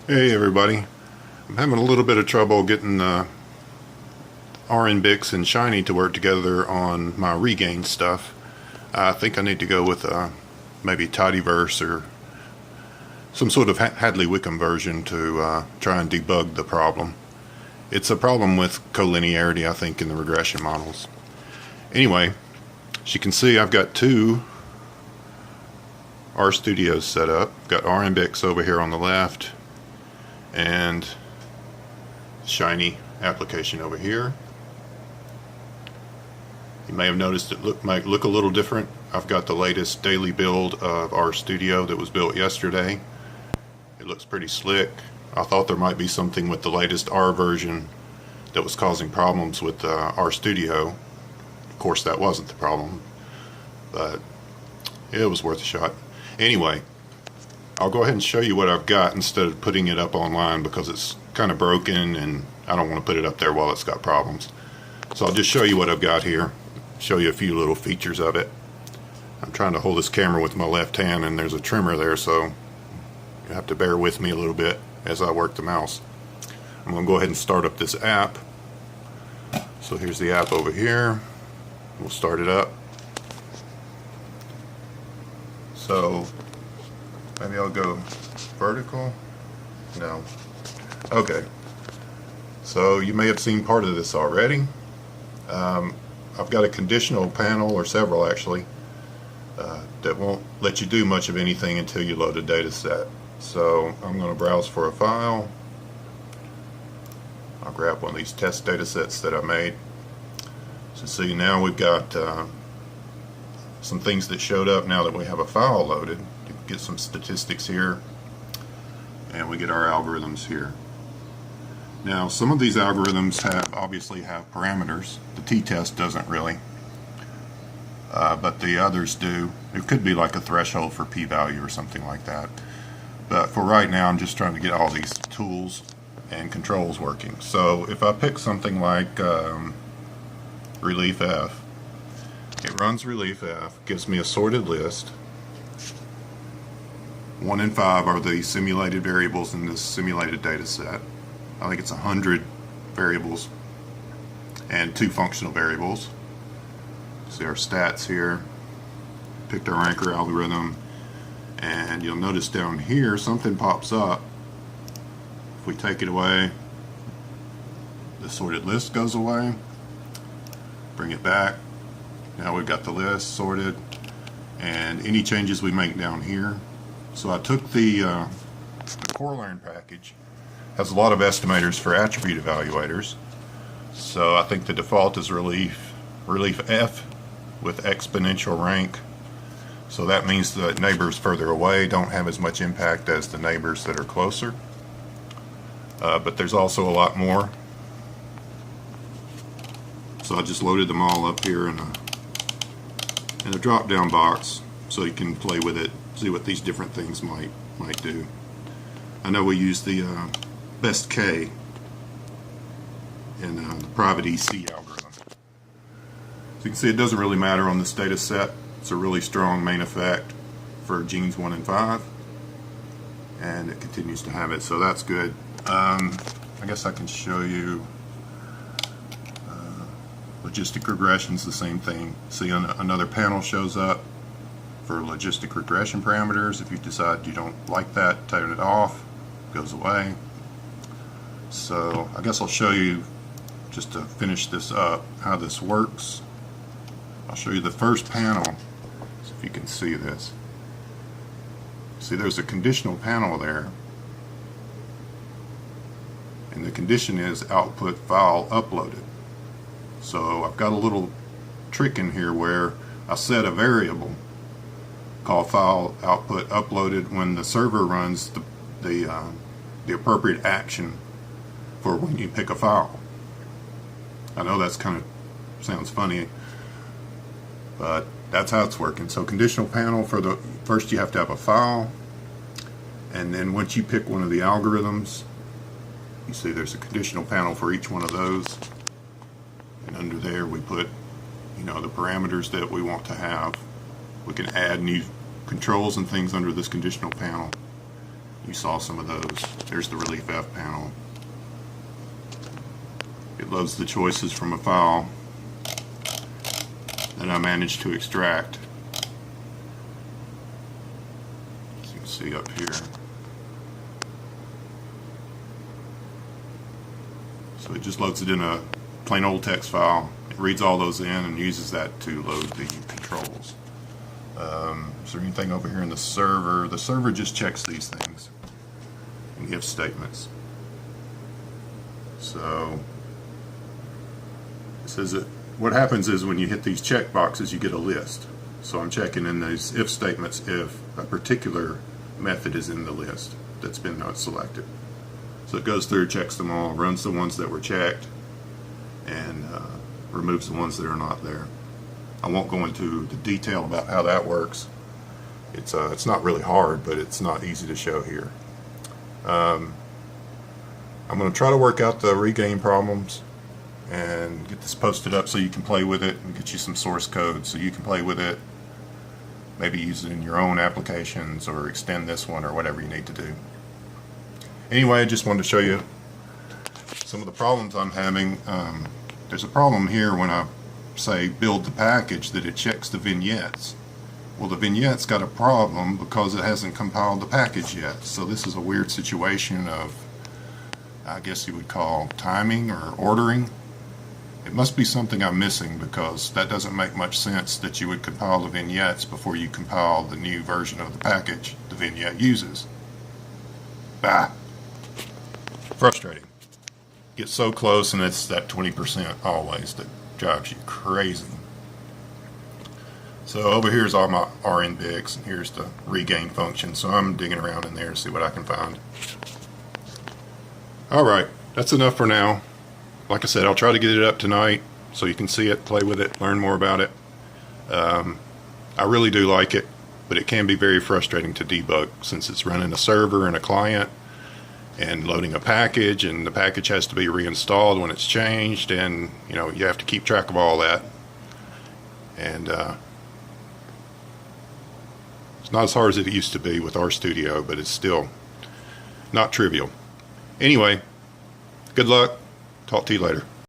Hey everybody, I'm having a little bit of trouble getting Rinbix and Shiny to work together on my regain stuff. I think I need to go with maybe Tidyverse or some sort of Hadley Wickham version to try and debug the problem. It's a problem with collinearity, I think, in the regression models. Anyway, as you can see, I've got two RStudios set up. I've got Rinbix over here on the left and Shiny application over here. You may have noticed it might look a little different. I've got the latest daily build of RStudio that was built yesterday. It looks pretty slick. I thought there might be something with the latest R version that was causing problems with RStudio. Of course, that wasn't the problem, but it was worth a shot. Anyway, I'll go ahead and show you what I've got instead of putting it up online because it's kind of broken and I don't want to put it up there while it's got problems. So I'll just show you what I've got here, show you a few little features of it. I'm trying to hold this camera with my left hand and there's a trimmer there, so you have to bear with me a little bit as I work the mouse. I'm going to go ahead and start up this app. So here's the app over here. We'll start it up. So maybe I'll go vertical. No. Okay. So you may have seen part of this already. I've got a conditional panel, or several actually, that won't let you do much of anything until you load a data set. So I'm going to browse for a file. I'll grab one of these test data sets that I made. So see, now we've got some things that showed up now that we have a file loaded. Get some statistics here, and we get our algorithms here. Now some of these algorithms obviously have parameters. The t-test doesn't really, but the others do. It could be like a threshold for p-value or something like that, but for right now I'm just trying to get all these tools and controls working. So if I pick something like relief F, it runs relief F, gives me a sorted list. 1 and 5 are the simulated variables in this simulated data set. I think it's 100 variables and 2 functional variables. See our stats here. Picked our ranker algorithm, and you'll notice down here something pops up. If we take it away, the sorted list goes away. Bring it back. Now we've got the list sorted, and any changes we make down here. So I took the Corlearn package. Has a lot of estimators for attribute evaluators. So I think the default is relief F with exponential rank. So that means that neighbors further away don't have as much impact as the neighbors that are closer. But there's also a lot more. So I just loaded them all up here in a drop-down box so you can play with it, see what these different things might do. I know we use the best K in the private EC algorithm. So you can see it doesn't really matter on this data set. It's a really strong main effect for genes 1 and 5, and it continues to have it, so that's good. I guess I can show you logistic regressions, the same thing. See, another panel shows up for logistic regression parameters. If you decide you don't like that, turn it off, it goes away. So I guess I'll show you, just to finish this up, how this works. I'll show you the first panel, so if you can see this. See, there's a conditional panel there, and the condition is output file uploaded. So I've got a little trick in here where I set a variable called file output uploaded when the server runs the appropriate action for when you pick a file. I know that's kind of sounds funny, but that's how it's working. So conditional panel, first you have to have a file, and then once you pick one of the algorithms, you see there's a conditional panel for each one of those, and under there we put, the parameters that we want to have. We can add new controls and things under this conditional panel. You saw some of those. There's the Relief F panel. It loads the choices from a file that I managed to extract. As you can see up here. So it just loads it in a plain old text file. It reads all those in and uses that to load the controls. Is there anything over here in the server? The server just checks these things in if statements. So it says that what happens is when you hit these check boxes, you get a list. So I'm checking in these if statements if a particular method is in the list that's been not selected. So it goes through, checks them all, runs the ones that were checked, and removes the ones that are not there. I won't go into the detail about how that works. It's not really hard, but it's not easy to show here. I'm going to try to work out the regain problems and get this posted up so you can play with it and get you some source code so you can play with it. Maybe use it in your own applications or extend this one or whatever you need to do. Anyway, I just wanted to show you some of the problems I'm having. There's a problem here when I say build the package that it checks the vignettes. Well, the vignette's got a problem because it hasn't compiled the package yet. So this is a weird situation of, I guess you would call timing or ordering. It must be something I'm missing because that doesn't make much sense that you would compile the vignettes before you compile the new version of the package the vignette uses. Bah! Frustrating. Get so close and it's that 20% always that drives you crazy. So over here's all my Rinbix and here's the regain function. So I'm digging around in there to see what I can find. Alright, that's enough for now. Like I said, I'll try to get it up tonight so you can see it, play with it, learn more about it. I really do like it, but it can be very frustrating to debug since it's running a server and a client and loading a package, and the package has to be reinstalled when it's changed, and you know, you have to keep track of all that. And it's not as hard as it used to be with RStudio, but it's still not trivial. Anyway, good luck. Talk to you later.